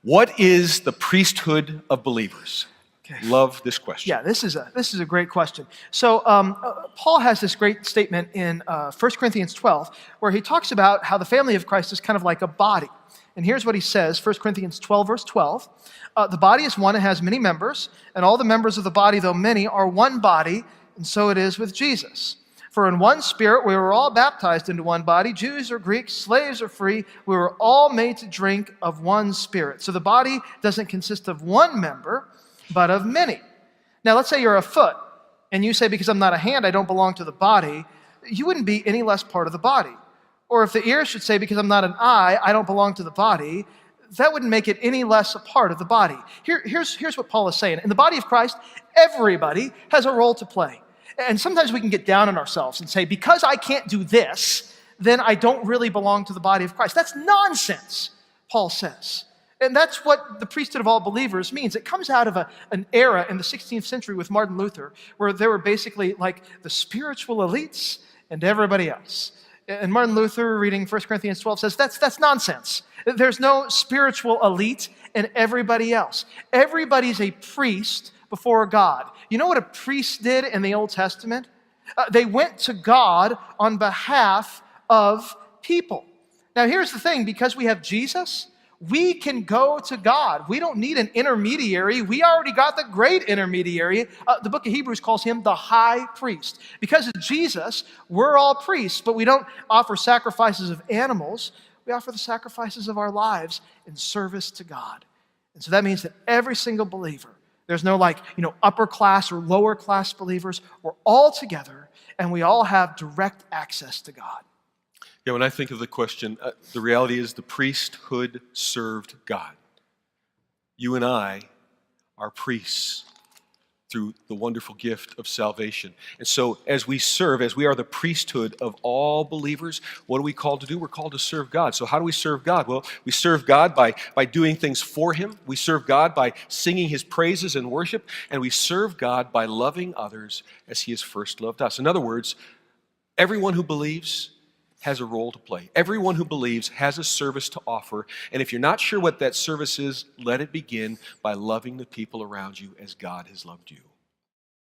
What is the priesthood of believers? Okay. Love this question. Yeah, this is a great question. So Paul has this great statement in 1 Corinthians 12 where he talks about how the family of Christ is kind of like a body. And here's what he says, 1 Corinthians 12, verse 12. The body is one and has many members, and all the members of the body, though many, are one body, and so it is with Jesus. For in one Spirit we were all baptized into one body, Jews or Greeks, slaves or free, we were all made to drink of one Spirit. So the body doesn't consist of one member, but of many. Now let's say you're a foot, and you say, because I'm not a hand, I don't belong to the body. You wouldn't be any less part of the body. Or if the ear should say, because I'm not an eye, I don't belong to the body, that wouldn't make it any less a part of the body. Here's what Paul is saying. In the body of Christ, everybody has a role to play. And sometimes we can get down on ourselves and say, because I can't do this, then I don't really belong to the body of Christ. That's nonsense, Paul says. And that's what the priesthood of all believers means. It comes out of an era in the 16th century with Martin Luther, where there were basically like the spiritual elites and everybody else. And Martin Luther, reading 1 Corinthians 12, says that's nonsense. There's no spiritual elite and everybody else. Everybody's a priest before God. You know what a priest did in the Old Testament? They went to God on behalf of people. Now here's the thing, because we have Jesus, we can go to God. We don't need an intermediary. We already got the great intermediary. The book of Hebrews calls him the high priest. Because of Jesus, we're all priests, but we don't offer sacrifices of animals. We offer the sacrifices of our lives in service to God. And so that means that every single believer, there's no upper class or lower class believers. We're all together, and we all have direct access to God. Yeah, when I think of the question, the reality is the priesthood served God. You and I are priests through the wonderful gift of salvation. And so as we serve, as we are the priesthood of all believers, what are we called to do? We're called to serve God. So how do we serve God? Well, we serve God by doing things for Him. We serve God by singing His praises and worship. And we serve God by loving others as He has first loved us. In other words, everyone who believes has a role to play. Everyone who believes has a service to offer. And if you're not sure what that service is, let it begin by loving the people around you as God has loved you.